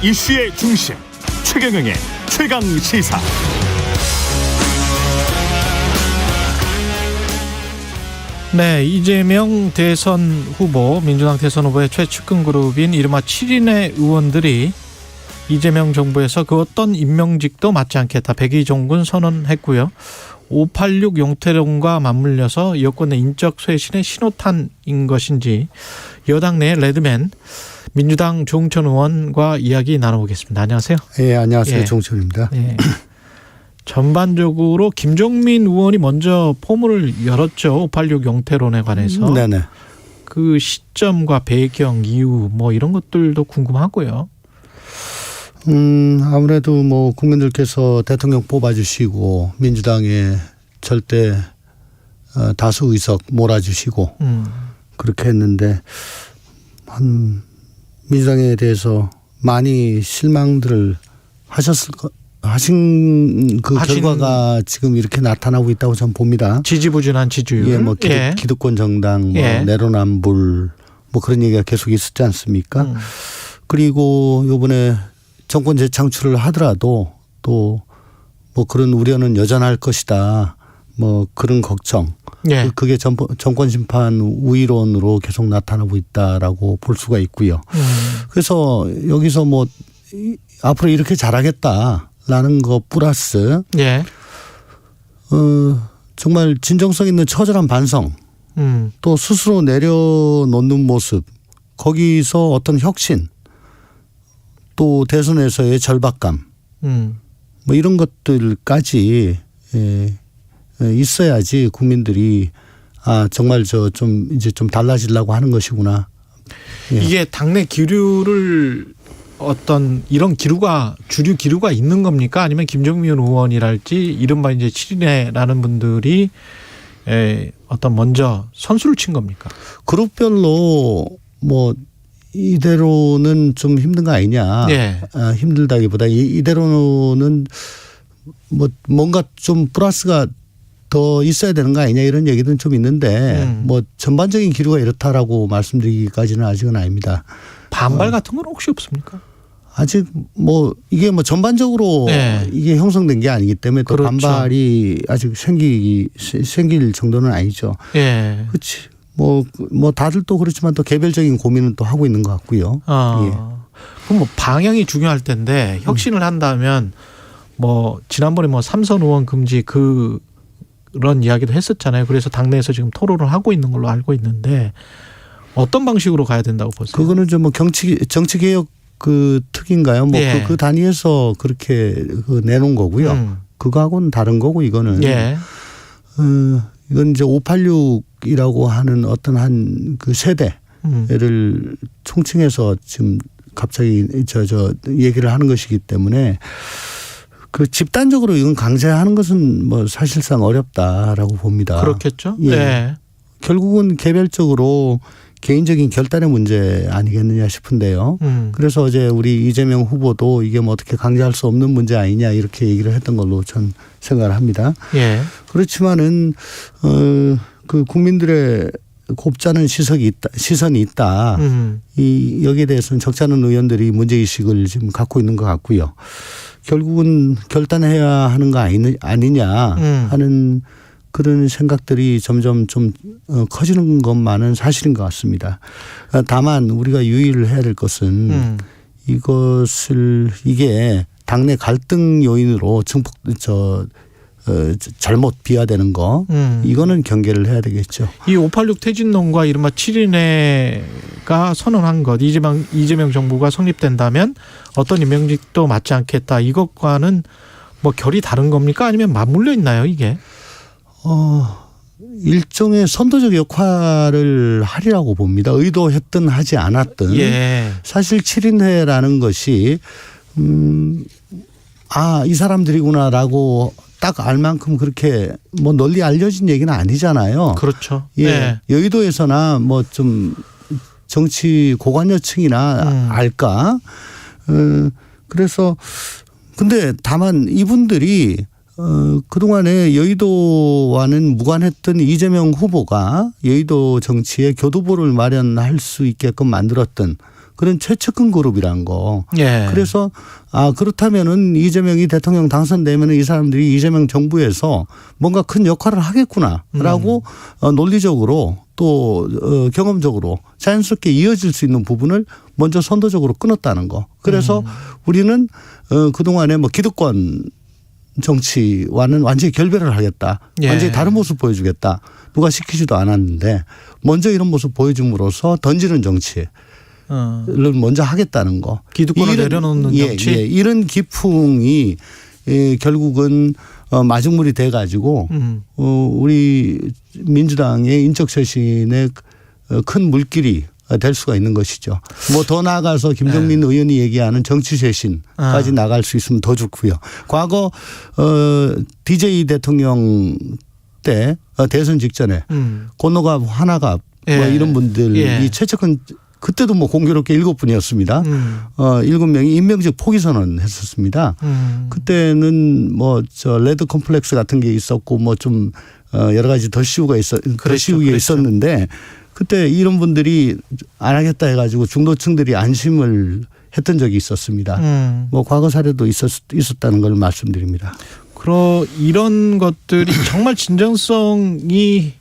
이슈의 중심 최경영의 최강시사. 네, 이재명 대선 후보, 민주당 대선 후보의 최측근 그룹인 이른바 7인의 의원들이 이재명 정부에서 그 어떤 임명직도 맡지 않겠다, 백의종군 선언했고요. 586 용태론과 맞물려서 여권의 인적 쇄신의 신호탄인 것인지 여당 내 레드맨 민주당 조응천 의원과 이야기 나눠보겠습니다. 안녕하세요. 네, 안녕하세요. 예. 조응천입니다. 네. 전반적으로 김종민 의원이 먼저 포문을 열었죠. 586 용태론에 관해서. 네네. 그 시점과 배경, 이유 뭐 이런 것들도 궁금하고요. 아무래도 뭐 국민들께서 대통령 뽑아주시고 민주당에 절대 다수 의석 몰아주시고 그렇게 했는데 한 민주당에 대해서 많이 실망들을 하신 결과가 지금 이렇게 나타나고 있다고 저는 봅니다. 지지부진한 지지율. 예, 뭐 기득권 정당, 뭐 내로남불 뭐 그런 얘기가 계속 있었지 않습니까? 그리고 이번에 정권 재창출을 하더라도 또 뭐 그런 우려는 여전할 것이다. 뭐 그런 걱정. 예. 그게 정권 심판 우위론으로 계속 나타나고 있다라고 볼 수가 있고요. 그래서 여기서 뭐 앞으로 이렇게 잘하겠다라는 거 플러스 예. 정말 진정성 있는 처절한 반성 또 스스로 내려놓는 모습 거기서 어떤 혁신 또 대선에서의 절박감 뭐 이런 것들까지 있어야지 국민들이 아 정말 저 좀 이제 좀 달라지려고 하는 것이구나. 예. 이게 당내 기류를 어떤 이런 기류가 주류 기류가 있는 겁니까? 아니면 김종민 의원이랄지 이른바 이제 7인회라는 분들이 어떤 먼저 선수를 친 겁니까? 그룹별로 뭐 이대로는 좀 힘든 거 아니냐. 예. 힘들다기보다 이대로는 뭐 뭔가 좀 플러스가 더 있어야 되는 거 아니냐 이런 얘기는 좀 있는데 뭐 전반적인 기류가 이렇다라고 말씀드리기까지는 아직은 아닙니다. 반발 같은 건 혹시 없습니까? 아직 뭐 이게 뭐 전반적으로 이게 형성된 게 아니기 때문에 또 그렇죠. 반발이 아직 생길 정도는 아니죠. 예. 그렇지. 뭐 다들 또 그렇지만 또 개별적인 고민은 또 하고 있는 것 같고요. 예. 그럼 뭐 방향이 중요할 텐데 혁신을 한다면 뭐 지난번에 뭐 삼선 의원 금지 그런 이야기도 했었잖아요. 그래서 당내에서 지금 토론을 하고 있는 걸로 알고 있는데 어떤 방식으로 가야 된다고 보세요? 그거는 좀 뭐 정치 개혁 그 특인가요? 뭐 그 단위에서 그렇게 내놓은 거고요. 그거하고는 다른 거고 이거는. 이건 이제 586이라고 하는 어떤 한 그 세대를 총칭해서 지금 갑자기 저 얘기를 하는 것이기 때문에 그 집단적으로 이건 강제하는 것은 뭐 사실상 어렵다라고 봅니다. 그렇겠죠. 예. 네. 결국은 개별적으로 개인적인 결단의 문제 아니겠느냐 싶은데요. 그래서 어제 우리 이재명 후보도 이게 뭐 어떻게 강제할 수 없는 문제 아니냐 이렇게 얘기를 했던 걸로 전 생각을 합니다. 예. 그렇지만은 그 국민들의 곱지 않은 시선이 있다. 이 여기에 대해서는 적지 않은 의원들이 문제의식을 지금 갖고 있는 것 같고요. 결국은 결단해야 하는 거 아니냐 하는 그런 생각들이 점점 좀 커지는 것만은 사실인 것 같습니다. 다만 우리가 유의를 해야 될 것은 이게 당내 갈등 요인으로 잘못 비화되는 거 이거는 경계를 해야 되겠죠. 이 586 퇴진론과 이른바 7인회가 선언한 것 이재명 정부가 성립된다면 어떤 임명직도 맡지 않겠다. 이것과는 뭐 결이 다른 겁니까? 아니면 맞물려 있나요 이게? 일종의 선도적 역할을 하리라고 봅니다. 의도했든 하지 않았든. 사실 7인회라는 것이 이 사람들이구나라고 딱 알 만큼 그렇게 뭐 널리 알려진 얘기는 아니잖아요. 그렇죠. 여의도에서나 뭐 좀 정치 고관여층이나 알까. 그래서 근데 다만 이분들이 그동안에 여의도와는 무관했던 이재명 후보가 여의도 정치에 교두보를 마련할 수 있게끔 만들었던 그런 최측근 그룹이란 거. 예. 그래서 그렇다면은 이재명이 대통령 당선되면은 이 사람들이 이재명 정부에서 뭔가 큰 역할을 하겠구나라고 논리적으로 또 경험적으로 자연스럽게 이어질 수 있는 부분을 먼저 선도적으로 끊었다는 거. 그래서 우리는 그동안에 뭐 기득권 정치와는 완전히 결별을 하겠다. 예. 완전히 다른 모습 보여주겠다. 누가 시키지도 않았는데 먼저 이런 모습 보여줌으로써 던지는 정치를 먼저 하겠다는 거. 기득권을 내려놓는 정치. 이런 기풍이 결국은 마중물이 돼 가지고 우리 민주당의 인적 쇄신의 큰 물길이 될 수가 있는 것이죠. 뭐 더 나아가서 김종민 의원이 얘기하는 정치 쇄신까지 나갈 수 있으면 더 좋고요. 과거 DJ 대통령 때 대선 직전에 권노갑, 하나갑 뭐 이런 분들이 최측근 그때도 뭐 공교롭게 7분이었습니다. 7명이 임명직 포기 선언했었습니다. 그때는 뭐 저 레드 컴플렉스 같은 게 있었고 뭐 좀 여러 가지 더 씌우게 있었는데 그때 이런 분들이 안 하겠다 해가지고 중도층들이 안심을 했던 적이 있었습니다. 뭐 과거 사례도 있었다는 걸 말씀드립니다. 이런 것들이 정말 진정성이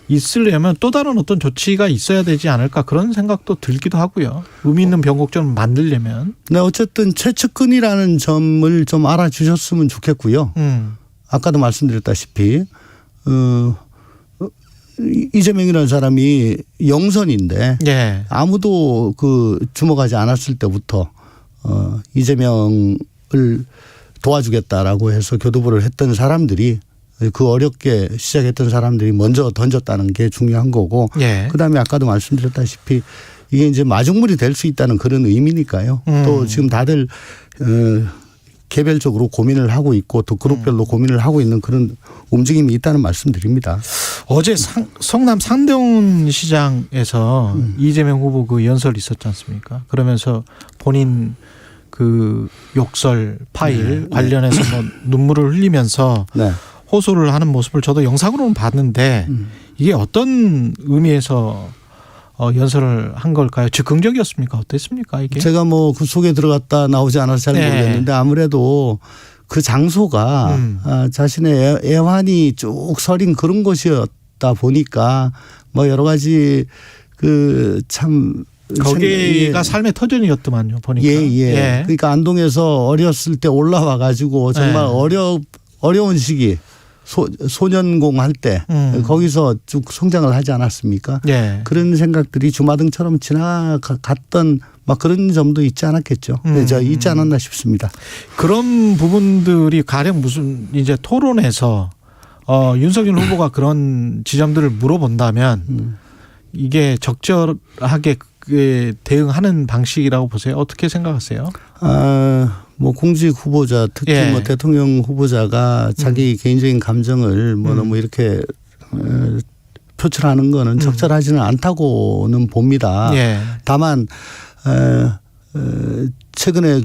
있으려면 또 다른 어떤 조치가 있어야 되지 않을까 그런 생각도 들기도 하고요. 의미 있는 변곡점을 만들려면. 네, 어쨌든 최측근이라는 점을 좀 알아주셨으면 좋겠고요. 아까도 말씀드렸다시피 이재명이라는 사람이 영선인데 예. 아무도 주목하지 않았을 때부터 이재명을 도와주겠다라고 해서 교두보를 했던 사람들이 그 어렵게 시작했던 사람들이 먼저 던졌다는 게 중요한 거고 예. 그다음에 아까도 말씀드렸다시피 이게 이제 마중물이 될 수 있다는 그런 의미니까요. 또 지금 다들 개별적으로 고민을 하고 있고 또 그룹별로 고민을 하고 있는 그런 움직임이 있다는 말씀드립니다. 어제 성남 상대원 시장에서 이재명 후보 그 연설이 있었지 않습니까? 그러면서 본인 그 욕설 파일 관련해서 뭐 눈물을 흘리면서 네. 호소를 하는 모습을 저도 영상으로는 봤는데 이게 어떤 의미에서 연설을 한 걸까요? 즉흥적이었습니까? 어땠습니까? 이게? 제가 뭐 그 속에 들어갔다 나오지 않아서 잘 모르겠는데 아무래도 그 장소가 자신의 애환이 쭉 서린 그런 곳이었다 보니까 뭐 여러 가지 참 거기가 삶의 터전이었더만요. 보니까. 예. 그러니까 안동에서 어렸을 때 올라와 가지고 정말 어려운 시기 소년공 할 때 거기서 쭉 성장을 하지 않았습니까? 예. 그런 생각들이 주마등처럼 지나갔던 막 그런 점도 있지 않았겠죠. 있지 않았나 싶습니다. 그런 부분들이 가령 무슨 이제 토론에서 윤석열 후보가 그런 지점들을 물어본다면 이게 적절하게 대응하는 방식이라고 보세요. 어떻게 생각하세요? 뭐 공직 후보자 특히 뭐 대통령 후보자가 자기 개인적인 감정을 뭐 너무 이렇게 표출하는 거는 적절하지는 않다고는 봅니다. 다만 최근에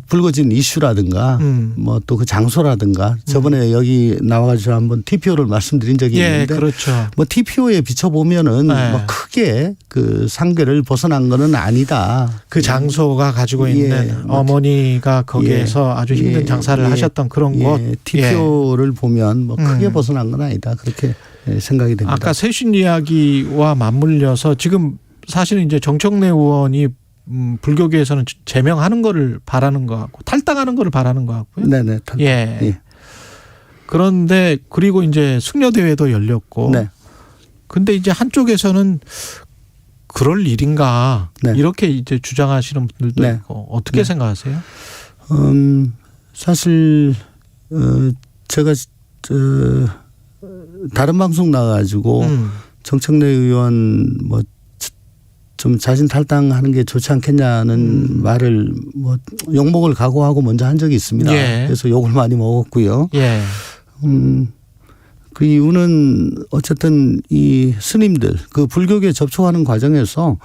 불거진 이슈라든가 뭐 또 그 장소라든가 저번에 여기 나와가지고 한번 TPO를 말씀드린 적이 있는데 그렇죠. 뭐 TPO에 비춰보면은 뭐 크게 상궤를 벗어난 거는 아니다. 그 장소가 가지고 있는 어머니가 거기에서 아주 힘든 장사를 하셨던 그런 곳. TPO를 보면 뭐 크게 벗어난 건 아니다. 그렇게 생각이 됩니다. 아까 쇄신 이야기와 맞물려서 지금 사실은 이제 정청래 의원이 불교계에서는 제명하는 거를 바라는 것 같고 탈당하는 거를 바라는 것 같고요. 네네. 그런데 그리고 이제 승려대회도 열렸고. 근데 이제 한쪽에서는 그럴 일인가 이렇게 이제 주장하시는 분들도 있고 어떻게 생각하세요? 사실 제가 다른 방송 나가지고 정청래 의원 뭐 좀 자진 탈당하는 게 좋지 않겠냐는 말을 뭐 욕먹을 각오하고 먼저 한 적이 있습니다. 그래서 욕을 많이 먹었고요. 그 이유는 어쨌든 이 스님들 그 불교계 접촉하는 과정에서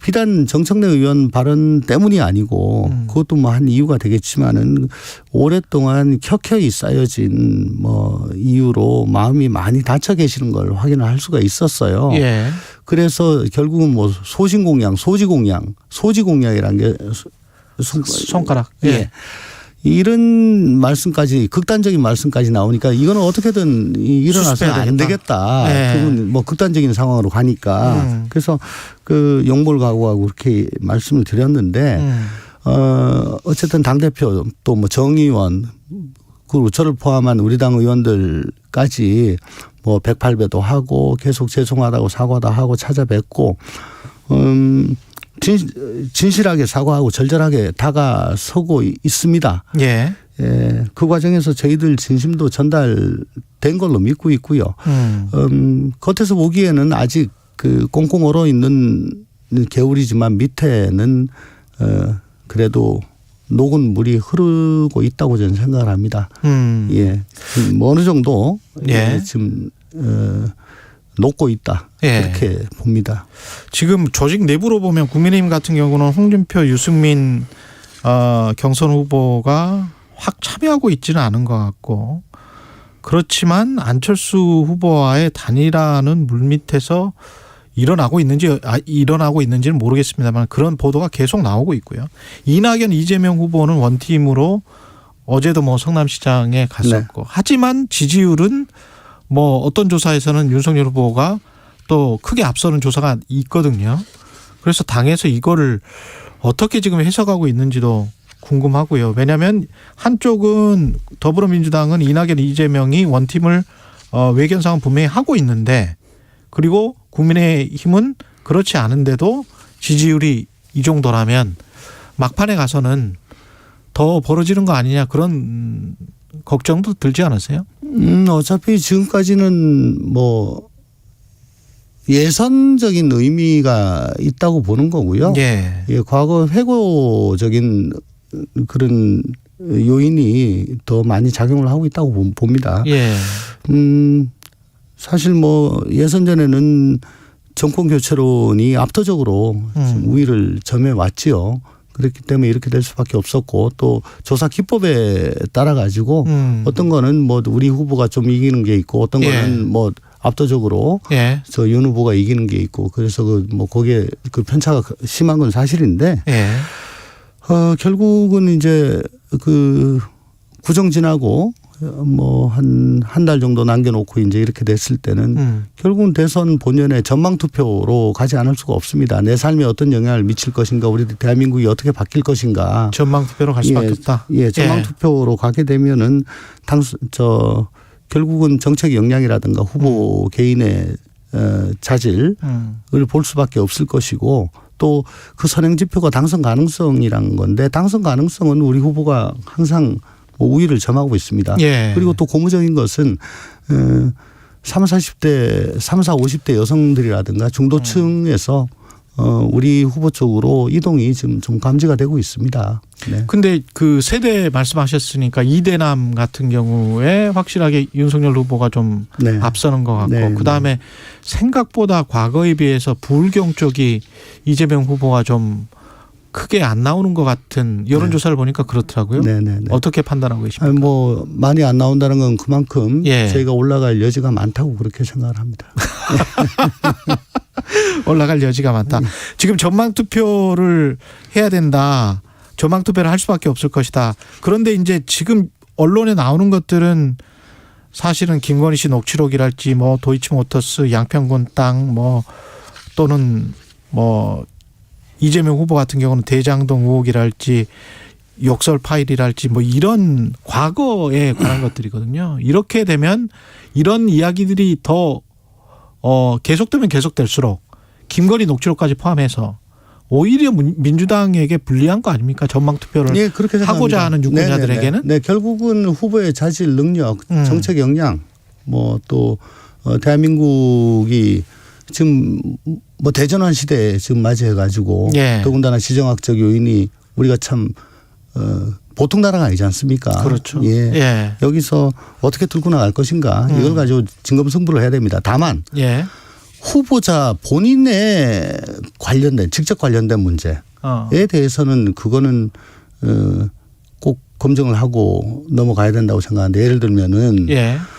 비단 정청래 의원 발언 때문이 아니고 그것도 뭐 한 이유가 되겠지만은 오랫동안 켜켜이 쌓여진 뭐 이유로 마음이 많이 닫혀 계시는 걸 확인을 할 수가 있었어요. 예. 그래서 결국은 뭐 소신공양, 소지공약이라는 게 손가락. 예. 이런 말씀까지 극단적인 말씀까지 나오니까 이거는 어떻게든 일어나서는 안 되겠다. 네. 그건 뭐 극단적인 상황으로 가니까 그래서 그 용몰 각오하고 그렇게 말씀을 드렸는데 어쨌든 당 대표 또 뭐 정의원 그리고 저를 포함한 우리 당 의원들까지 뭐 108배도 하고 계속 죄송하다고 사과도 하고 찾아뵙고 진실하게 사과하고 절절하게 다가서고 있습니다. 예. 예, 그 과정에서 저희들 진심도 전달된 걸로 믿고 있고요. 겉에서 보기에는 아직 그 꽁꽁 얼어 있는 개울이지만 밑에는 그래도 녹은 물이 흐르고 있다고 저는 생각을 합니다. 예, 뭐 어느 정도 예. 지금 녹고 있다. 예. 그렇게 봅니다. 지금 조직 내부로 보면 국민의힘 같은 경우는 홍준표, 유승민 경선 후보가 확 참여하고 있지는 않은 것 같고 그렇지만 안철수 후보와의 단일화는 물밑에서 일어나고 있는지는 모르겠습니다만 그런 보도가 계속 나오고 있고요. 이낙연, 이재명 후보는 원팀으로 어제도 뭐 성남시장에 갔었고 네. 하지만 지지율은 뭐 어떤 조사에서는 윤석열 후보가 또 크게 앞서는 조사가 있거든요. 그래서 당에서 이거를 어떻게 지금 해석하고 있는지도 궁금하고요. 왜냐하면 한쪽은 더불어민주당은 이낙연, 이재명이 원팀을 외견상은 분명히 하고 있는데 그리고 국민의힘은 그렇지 않은데도 지지율이 이 정도라면 막판에 가서는 더 벌어지는 거 아니냐 그런 걱정도 들지 않으세요? 어차피 지금까지는 뭐 예선적인 의미가 있다고 보는 거고요. 예. 예, 과거 회고적인 그런 요인이 더 많이 작용을 하고 있다고 봅니다. 예. 사실 뭐 예선 전에는 정권 교체론이 압도적으로 지금 우위를 점해 왔지요. 그렇기 때문에 이렇게 될 수밖에 없었고 또 조사 기법에 따라 가지고 어떤 거는 뭐 우리 후보가 좀 이기는 게 있고 어떤 거는 뭐 압도적으로 예. 저 윤 후보가 이기는 게 있고 그래서 그 뭐 거기에 그 편차가 심한 건 사실인데 예. 결국은 이제 그 구정 지나고 뭐 한 달 정도 남겨놓고 이제 이렇게 됐을 때는 결국은 대선 본연의 전망 투표로 가지 않을 수가 없습니다. 내 삶에 어떤 영향을 미칠 것인가, 우리 대한민국이 어떻게 바뀔 것인가. 전망 투표로 갈 수밖에 없다. 예, 전망 투표로 가게 되면은 결국은 정책 역량이라든가 후보 개인의 자질을 볼 수밖에 없을 것이고 또 그 선행 지표가 당선 가능성이라는 건데 당선 가능성은 우리 후보가 항상 우위를 점하고 있습니다. 예. 그리고 또 고무적인 것은 30, 40대, 30, 50대 여성들이라든가 중도층에서 우리 후보 쪽으로 이동이 지금 좀 감지가 되고 있습니다. 네. 근데 그 세대 말씀하셨으니까 이대남 같은 경우에 확실하게 윤석열 후보가 좀 네. 앞서는 것 같고 네. 그다음에 생각보다 과거에 비해서 불경 쪽이 이재명 후보가 좀 크게 안 나오는 것 같은 여론조사를 보니까 그렇더라고요. 네네네. 어떻게 판단하고 계십니까? 아니 뭐 많이 안 나온다는 건 그만큼 예. 저희가 올라갈 여지가 많다고 그렇게 생각을 합니다. 올라갈 여지가 많다. 지금 전망투표를 해야 된다. 전망투표를 할 수밖에 없을 것이다. 그런데 이제 지금 언론에 나오는 것들은 사실은 김건희 씨 녹취록이랄지 뭐 도이치모터스 양평군 땅 뭐 또는 뭐 이재명 후보 같은 경우는 대장동 의혹이랄지 욕설 파일이랄지 뭐 이런 과거에 관한 것들이거든요. 이렇게 되면 이런 이야기들이 더 계속되면 계속될수록 김건희 녹취록까지 포함해서 오히려 민주당에게 불리한 거 아닙니까? 전망투표를 네, 그렇게 하고자 하는 유권자들에게는. 네, 결국은 후보의 자질, 능력, 정책 역량 뭐 또 대한민국이 지금 뭐 대전환 시대에 지금 맞이해 가지고 예. 더군다나 지정학적 요인이 우리가 참 보통 나라가 아니지 않습니까? 그렇죠. 예. 예. 여기서 어떻게 들고 나갈 것인가 이걸 가지고 진검승부를 해야 됩니다. 다만 예. 후보자 본인에 관련된 직접 관련된 문제에 대해서는 그거는 꼭 검증을 하고 넘어가야 된다고 생각하는데 예를 들면은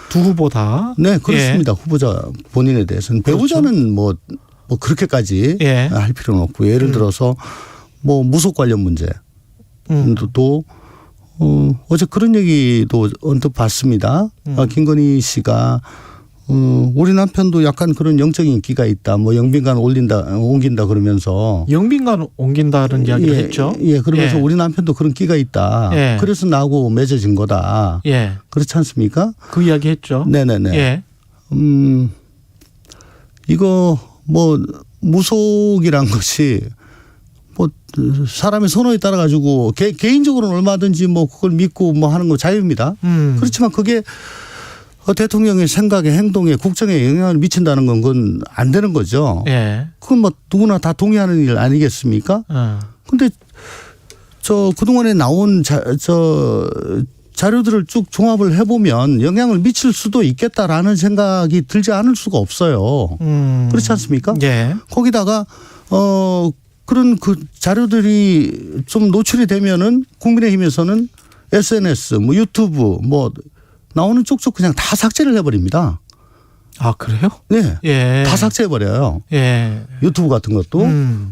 두 후보 다. 네, 그렇습니다. 후보자 본인에 대해서는 배우자는 뭐 그렇게까지 할 필요는 없고 예를 들어서 뭐 무속 관련 문제 또 어제 그런 얘기도 언뜻 봤습니다. 김건희 씨가 우리 남편도 약간 그런 영적인 기가 있다. 뭐 영빈관 옮긴다 그러면서 영빈관 옮긴다는 이야기를 했죠. 그러면서 우리 남편도 그런 기가 있다. 그래서 나하고 맺어진 거다. 그렇지 않습니까? 그 이야기 했죠. 네네네. 이거 뭐 무속이란 것이 뭐 사람의 선호에 따라 가지고 개인적으로는 얼마든지 뭐 그걸 믿고 뭐 하는 거 자유입니다. 그렇지만 그게 대통령의 생각에 행동에 국정에 영향을 미친다는 건 그건 안 되는 거죠. 그건 뭐 누구나 다 동의하는 일 아니겠습니까? 근데 저 그동안에 나온 자료들을 쭉 종합을 해보면 영향을 미칠 수도 있겠다라는 생각이 들지 않을 수가 없어요. 그렇지 않습니까? 거기다가 그런 그 자료들이 좀 노출이 되면은 국민의힘에서는 SNS, 뭐 유튜브, 뭐 나오는 쪽쪽 그냥 다 삭제를 해버립니다. 아, 그래요? 네. 다 삭제해버려요. 유튜브 같은 것도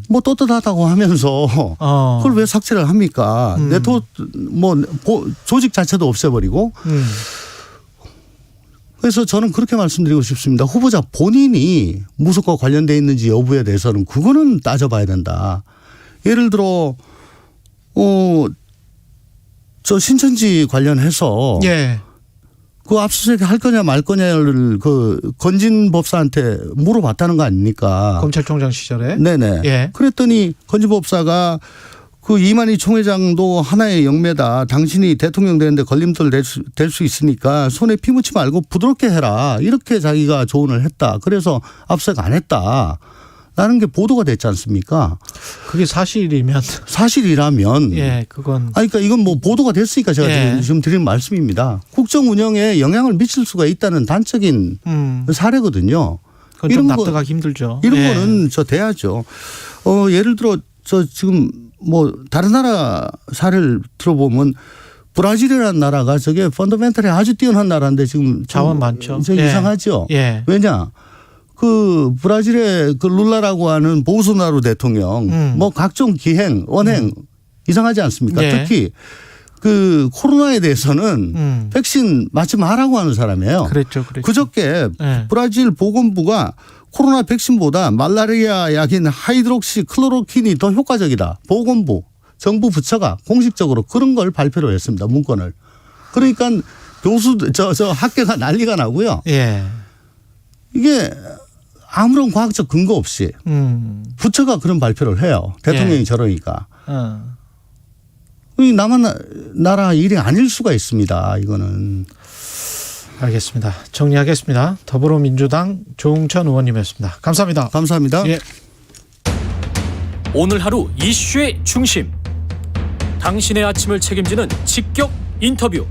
뭐 떳떳하다고 하면서 그걸 왜 삭제를 합니까? 조직 자체도 없애버리고. 그래서 저는 그렇게 말씀드리고 싶습니다. 후보자 본인이 무속과 관련돼 있는지 여부에 대해서는 그거는 따져봐야 된다. 예를 들어 저 신천지 관련해서 그 압수수색 할 거냐 말 거냐를 그 건진 법사한테 물어봤다는 거 아닙니까? 검찰총장 시절에. 네네. 그랬더니 건진 법사가 그 이만희 총회장도 하나의 영매다. 당신이 대통령 되는데 걸림돌 될 수 있으니까 손에 피 묻지 말고 부드럽게 해라. 이렇게 자기가 조언을 했다. 그래서 압수수색 안 했다. 라는 게 보도가 됐지 않습니까? 그게 사실이면. 사실이라면. 그건. 그러니까 이건 뭐 보도가 됐으니까 제가 지금 드리는 말씀입니다. 국정 운영에 영향을 미칠 수가 있다는 단적인 사례거든요. 그건 좀 납득하기 힘들죠. 이런 거는 돼야죠. 예를 들어 지금 뭐 다른 나라 사례를 들어보면 브라질이라는 나라가 저게 펀더멘털이 아주 뛰어난 나라인데 지금 자원 많죠. 이상하죠. 왜냐? 그 브라질의 그 룰라라고 하는 보우소나루 대통령 뭐 각종 기행, 언행 이상하지 않습니까? 특히 그 코로나에 대해서는 백신 맞지 말라고 하는 사람이에요. 그랬죠. 그저께 브라질 보건부가 코로나 백신보다 말라리아 약인 하이드록시 클로로킨이 더 효과적이다. 보건부, 정부 부처가 공식적으로 그런 걸 발표를 했습니다. 문건을. 그러니까 학계가 난리가 나고요. 이게 아무런 과학적 근거 없이 부처가 그런 발표를 해요. 대통령이 저러니까. 이 남한 나라 일이 아닐 수가 있습니다. 이거는. 알겠습니다. 정리하겠습니다. 더불어민주당 조응천 의원님이었습니다. 감사합니다. 감사합니다. 오늘 하루 이슈의 중심. 당신의 아침을 책임지는 직격 인터뷰.